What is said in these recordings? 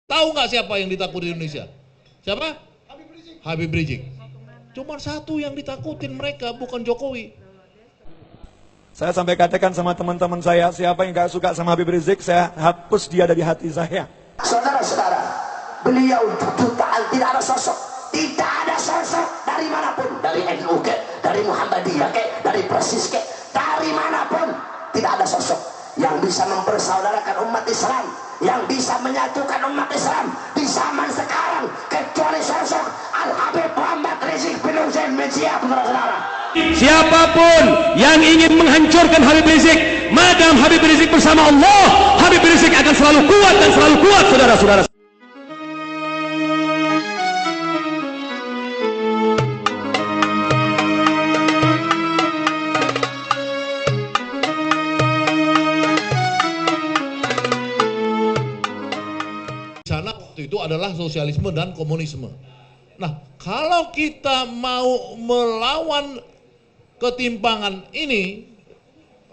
Tahu nggak siapa yang ditakuti di Indonesia? Siapa? Habib Rizik. Cuma satu yang ditakutin mereka, bukan Jokowi. Saya sampai katakan sama teman-teman saya, siapa yang gak suka sama Habib Rizik, saya hapus dia dari hati saya. Saudara-saudara, beliau jutaan, tidak ada sosok, tidak ada sosok dari manapun, dari NU ke, dari Muhammadiyah ke, dari Persis ke, dari manapun, tidak ada sosok yang bisa mempersaudarakan umat Islam, yang bisa menyatukan umat Islam di zaman sekarang, kecuali sosok Al-Habib Muhammad Rizik bin Hussein Mejiab, saudara-saudara. Siapapun yang ingin menghancurkan Habib Rizik, madam Habib Rizik bersama Allah, Habib Rizik akan selalu kuat dan selalu kuat, saudara-saudara. Sana waktu itu adalah sosialisme dan komunisme. Nah, kalau kita mau melawan ketimpangan ini,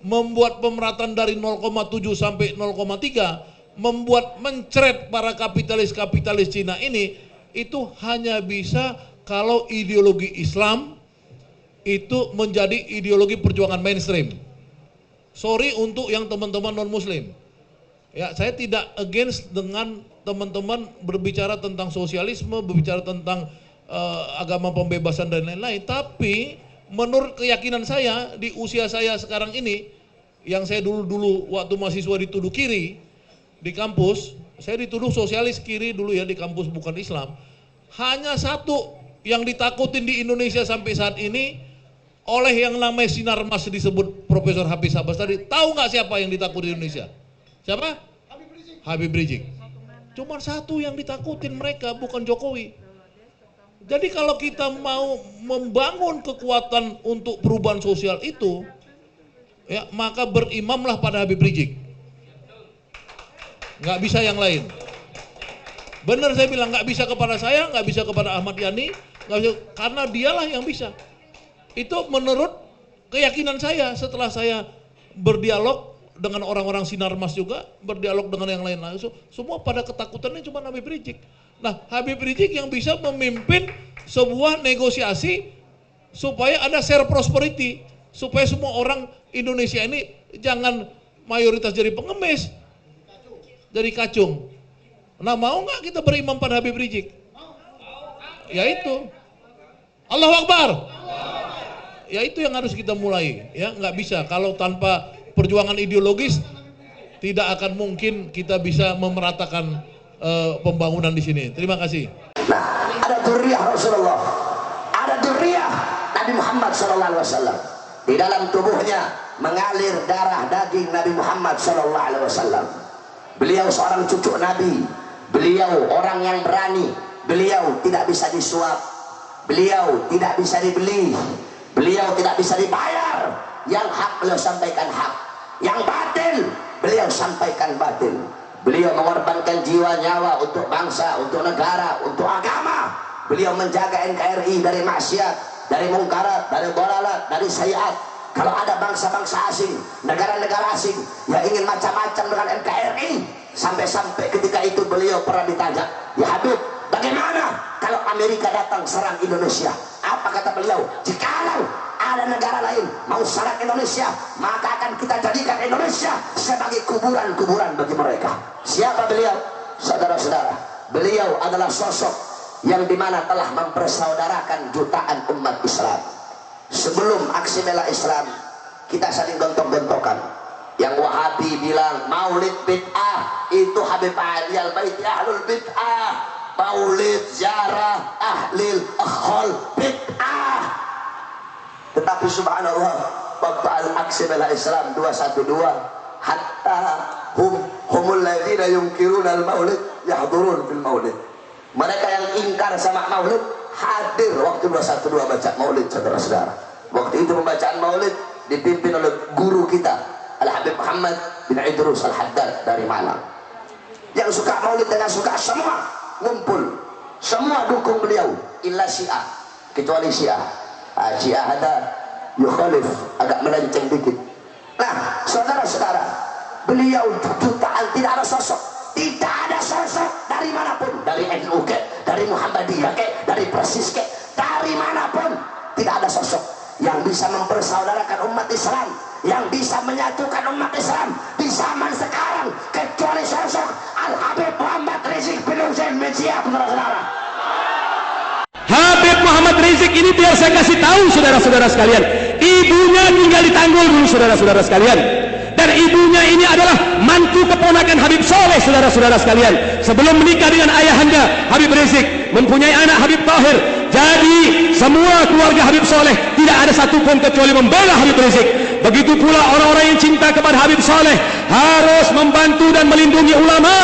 membuat pemerataan dari 0,7 sampai 0,3, membuat mencret para kapitalis-kapitalis Cina ini, itu hanya bisa kalau ideologi Islam itu menjadi ideologi perjuangan mainstream. Sorry untuk yang teman-teman non-muslim. Ya, saya tidak against dengan teman-teman berbicara tentang sosialisme, berbicara tentang agama pembebasan dan lain-lain. Tapi menurut keyakinan saya di usia saya sekarang ini, yang saya dulu waktu mahasiswa dituduh kiri di kampus, saya dituduh sosialis kiri dulu ya di kampus bukan Islam. Hanya satu yang ditakutin di Indonesia sampai saat ini oleh yang namanya Sinarmas disebut Profesor Hafiz Abbas tadi. Tahu nggak siapa yang ditakuti di Indonesia? Siapa? Habib Rizik. Cuma satu yang ditakutin mereka, bukan Jokowi. Jadi kalau kita mau membangun kekuatan untuk perubahan sosial itu, ya maka berimamlah pada Habib Rizik. Nggak bisa yang lain. Benar saya bilang, nggak bisa kepada saya, nggak bisa kepada Ahmad Yani, nggak bisa, karena dialah yang bisa. Itu menurut keyakinan saya setelah saya berdialog dengan orang-orang Sinarmas juga, berdialog dengan yang lain-lain, semua pada ketakutannya cuma Habib Rizik. Nah, Habib Rizik yang bisa memimpin sebuah negosiasi supaya ada share prosperity, supaya semua orang Indonesia ini jangan mayoritas jadi pengemis, jadi kacung. Nah, mau nggak kita berimam pada Habib Rizik? Ya itu. Allahu Akbar. Ya itu yang harus kita mulai. Ya nggak bisa kalau tanpa perjuangan ideologis tidak akan mungkin kita bisa memeratakan pembangunan di sini. Terima kasih. Nah, ada dzurriyyah Rasulullah, ada dzurriyyah Nabi Muhammad SAW. Di dalam tubuhnya mengalir darah daging Nabi Muhammad SAW. Beliau seorang cucu Nabi, beliau orang yang berani, beliau tidak bisa disuap, beliau tidak bisa dibeli, beliau tidak bisa dibayar. Yang hak beliau sampaikan hak, yang batil beliau sampaikan batil. Beliau mengorbankan jiwa nyawa untuk bangsa, untuk negara, untuk agama. Beliau menjaga NKRI dari maksiat, dari mungkarat, dari dalalat, dari sayiat. Kalau ada bangsa-bangsa asing, negara-negara asing yang ingin macam-macam dengan NKRI, sampai-sampai ketika itu beliau pernah ditanya, ya Habib, bagaimana kalau Amerika datang serang Indonesia? Apa kata beliau? Jikalau ada negara lain mau serang Indonesia, maka akan kita jadikan Indonesia sebagai kuburan-kuburan bagi mereka. Siapa beliau? Saudara-saudara, beliau adalah sosok yang dimana telah mempersaudarakan jutaan umat Islam. Sebelum aksi bela Islam, kita saling gontok-gontokan. Yang Wahabi bilang maulid bid'ah, itu Habib Ali al-Baiti ahlul bid'ah. Maulid ziarah ahlil akhol bid'ah. Tetapi subhanallah, waktu aksi bela Islam 212, hatta humul ladzina yungkiruna al-maulid yahdurun fil maulid. Mereka yang ingkar sama maulid hadir waktu 212 baca maulid, saudara-saudara. Waktu itu pembacaan maulid dipimpin oleh guru kita Al-Habib Muhammad bin Idrus Al-Haddad dari Malang. Yang suka maulid dengan suka semua ngumpul, semua dukung beliau, illa Syiah, kecuali Syiah. Syiah ada yukhalif, agak melenceng dikit. Nah, saudara-saudara, beliau jutaan, tidak ada sosok, tidak ada sosok dari mana NU dari Muhammadiyah dari Persis dari manapun, tidak ada sosok yang bisa mempersaudarakan umat Islam, yang bisa menyatukan umat Islam di zaman sekarang kecuali sosok Al-Habib Muhammad Rizik bin Hussein bin Syihab, saudara-saudara. Habib Muhammad Rizik ini biar saya kasih tahu saudara-saudara sekalian, ibunya tinggal di Tanggul dulu saudara-saudara sekalian, dan ibunya ini adalah mantu keponakan Habib Soleh saudara-saudara sekalian. Sebelum menikah dengan ayahanda Habib Rizik mempunyai anak Habib Tahir. Jadi semua keluarga Habib Soleh tidak ada satupun kecuali membela Habib Rizik. Begitu pula orang-orang yang cinta kepada Habib Soleh harus membantu dan melindungi ulama,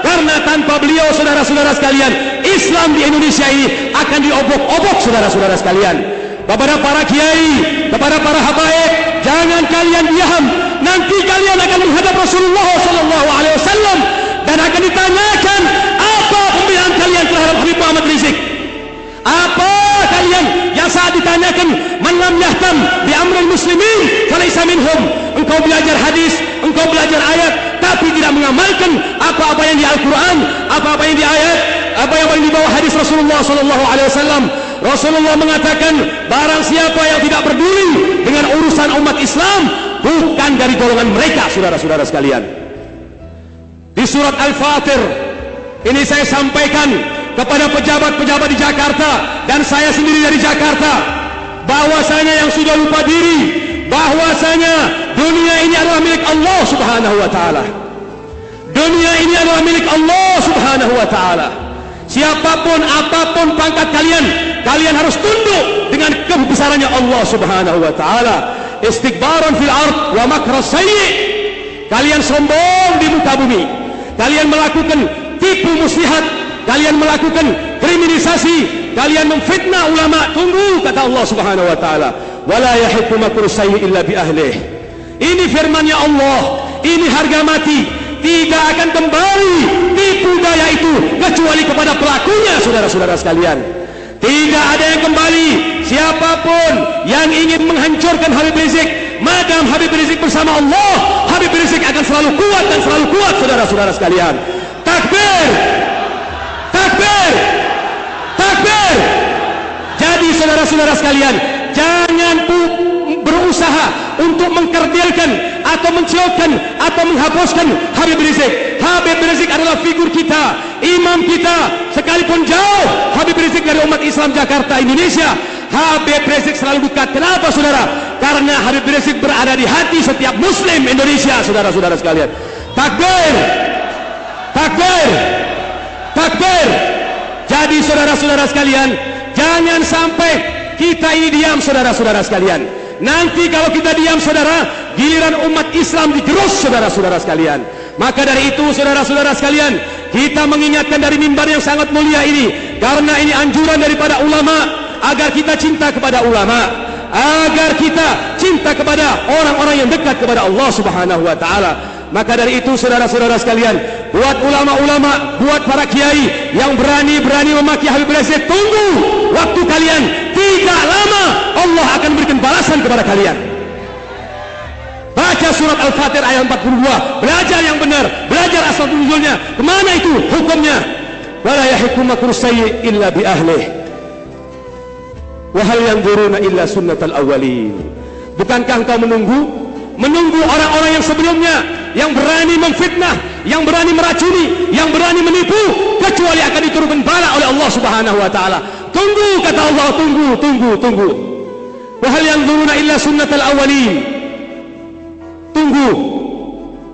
karena tanpa beliau saudara-saudara sekalian, Islam di Indonesia ini akan diobok-obok saudara-saudara sekalian. Kepada para kiai, kepada para habaib, jangan kalian diam. Nanti kalian akan menghadap Rasulullah SAW dan akan ditanyakan apa pembelaan kalian terhadap Habib Muhammad Rizik. Apa kalian yang saat ditanyakan man lam yahtam bi amril muslimin falaysa minhum, engkau belajar hadis, engkau belajar ayat tapi tidak mengamalkan apa-apa yang di Al-Quran, apa-apa yang di ayat, apa-apa yang di bawah hadis Rasulullah SAW. Rasulullah mengatakan barang siapa yang tidak peduli dengan urusan umat Islam bukan dari golongan mereka saudara-saudara sekalian. Di surat Al-Fatir ini saya sampaikan kepada pejabat-pejabat di Jakarta dan saya sendiri dari Jakarta, bahwasanya yang sudah lupa diri bahwasanya dunia ini adalah milik Allah Subhanahu wa taala. Dunia ini adalah milik Allah Subhanahu wa taala. Siapapun apapun pangkat kalian, kalian harus tunduk dengan kebesarannya Allah Subhanahu wa taala. Istikbaran fil ard wa makra sayyi. Kalian sombong di muka bumi. Kalian melakukan tipu muslihat, kalian melakukan kriminalisasi, kalian memfitnah ulama. Tunggu kata Allah Subhanahu wa taala, wala yahiqqu makru sayyi illa bi ahlih. Ini firman-Nya Allah, ini harga mati, tidak akan kembali tipu daya itu kecuali kepada pelakunya saudara-saudara sekalian. Tidak ada yang kembali. Siapapun yang ingin menghancurkan Habib Rizik, madam Habib Rizik bersama Allah, Habib Rizik akan selalu kuat dan selalu kuat saudara-saudara sekalian. Takbir, takbir, takbir. Jadi saudara-saudara sekalian, jangan berusaha untuk mengkerdilkan atau menciutkan atau menghapuskan Habib Rizik. Habib Rizik adalah figur kita, imam kita, sekalipun jauh Habib Rizik dari umat Islam Jakarta Indonesia, Habib Rizik selalu dekat. Kenapa saudara? Karena Habib Rizik berada di hati setiap muslim Indonesia saudara-saudara sekalian. Takbir, takbir, takbir. Jadi saudara-saudara sekalian, jangan sampai kita ini diam saudara-saudara sekalian. Nanti kalau kita diam saudara, giliran umat Islam digerus saudara-saudara sekalian. Maka dari itu saudara-saudara sekalian, kita mengingatkan dari mimbar yang sangat mulia ini, karena ini anjuran daripada ulama agar kita cinta kepada ulama, agar kita cinta kepada orang-orang yang dekat kepada Allah Subhanahu wa taala. Maka dari itu saudara-saudara sekalian, buat ulama-ulama, buat para kiai yang berani-berani memaki Habib Rizik, tunggu waktu kalian. Tidak lama Allah akan berikan balasan kepada kalian. Baca surat Al-Fatir ayat 42, belajar yang benar, belajar asal nuzulnya, kemana itu hukumnya. Wala yahiqqu makru sayyi illa bi ahlih, wa hal yanzuruna illa sunnatal awwalin. Bukankah engkau menunggu orang-orang yang sebelumnya yang berani memfitnah, yang berani meracuni, yang berani menipu, kecuali akan diturunkan bala oleh Allah Subhanahu wa taala. Tunggu kata Allah, tunggu. Wa hal yanzuruna illa sunnatal awwalin. Tunggu.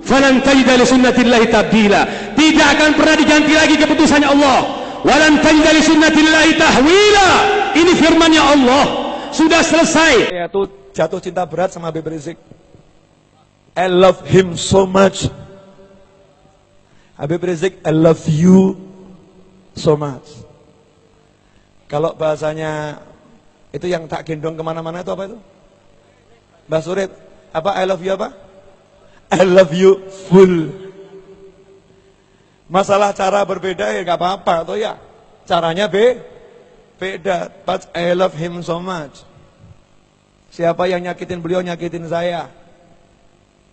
Falan tajida li sunnatillahi tabdila. Tidak akan pernah diganti lagi keputusannya Allah. Walan tajida li sunnatillahi tahwila. Ini firman-Nya Allah. Sudah selesai. Saya tuh jatuh cinta berat sama Habib Rizik. I love him so much. Habib Rizik, I love you so much. Kalau bahasanya itu yang tak gendong kemana-mana itu apa itu? Mbak Surip, apa I love you apa? I love you full. Masalah cara berbeda ya gak apa-apa, atau ya caranya beda. But I love him so much. Siapa yang nyakitin beliau, nyakitin saya.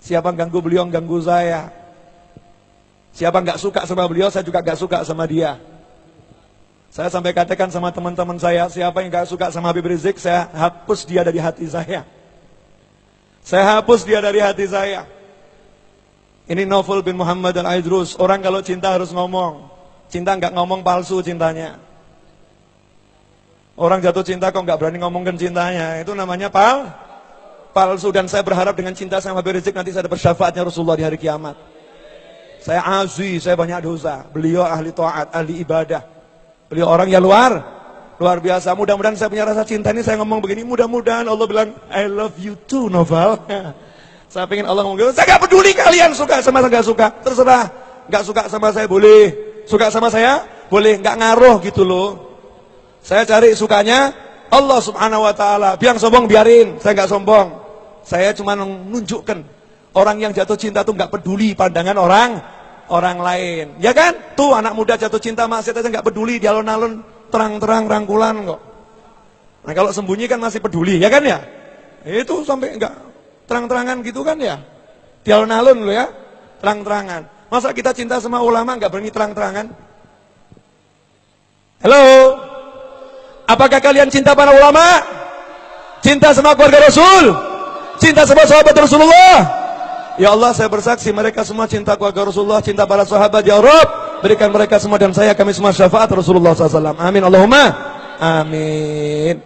Siapa ganggu beliau, ganggu saya. Siapa gak suka sama beliau, saya juga gak suka sama dia. Saya sampai katakan sama teman-teman saya, siapa yang gak suka sama Habib Rizik, saya hapus dia dari hati saya. Saya hapus dia dari hati saya. Ini Novel bin Muhammad Al-Aidrus. Orang kalau cinta harus ngomong. Cinta nggak ngomong palsu cintanya. Orang jatuh cinta kok nggak berani ngomongkan cintanya. Itu namanya palsu. Dan saya berharap dengan cinta sama Habib Rizik nanti saya dapat syafaatnya Rasulullah di hari kiamat. Saya azi, saya banyak dosa. Beliau ahli taat, ahli ibadah. Beliau orang yang luar biasa. Mudah-mudahan saya punya rasa cinta ini, saya ngomong begini, mudah-mudahan Allah bilang I love you too, Novel. Saya pengen Allah ngomong, saya gak peduli kalian suka sama saya gak suka, terserah. Gak suka sama saya boleh, suka sama saya boleh, gak ngaruh gitu loh. Saya cari sukanya Allah subhanahu wa ta'ala. Biang sombong biarin, saya gak sombong. Saya cuma menunjukkan orang yang jatuh cinta tuh gak peduli pandangan orang lain, ya kan? Tuh anak muda jatuh cinta maksiat aja nggak peduli, di alun-alun terang-terang rangkulan kok. Nah kalau sembunyi kan masih peduli, ya kan ya? Itu sampai nggak terang-terangan gitu kan ya? Di alun-alun loh ya, terang-terangan. Masa kita cinta sama ulama nggak berani terang-terangan? Halo, apakah kalian cinta para ulama? Cinta sama keluarga Rasul? Cinta sama sahabat Rasulullah? Ya Allah, saya bersaksi mereka semua cinta keluarga Rasulullah, cinta para sahabat. Ya Rabb, berikan mereka semua dan saya, kami semua syafaat Rasulullah SAW. Amin Allahumma amin.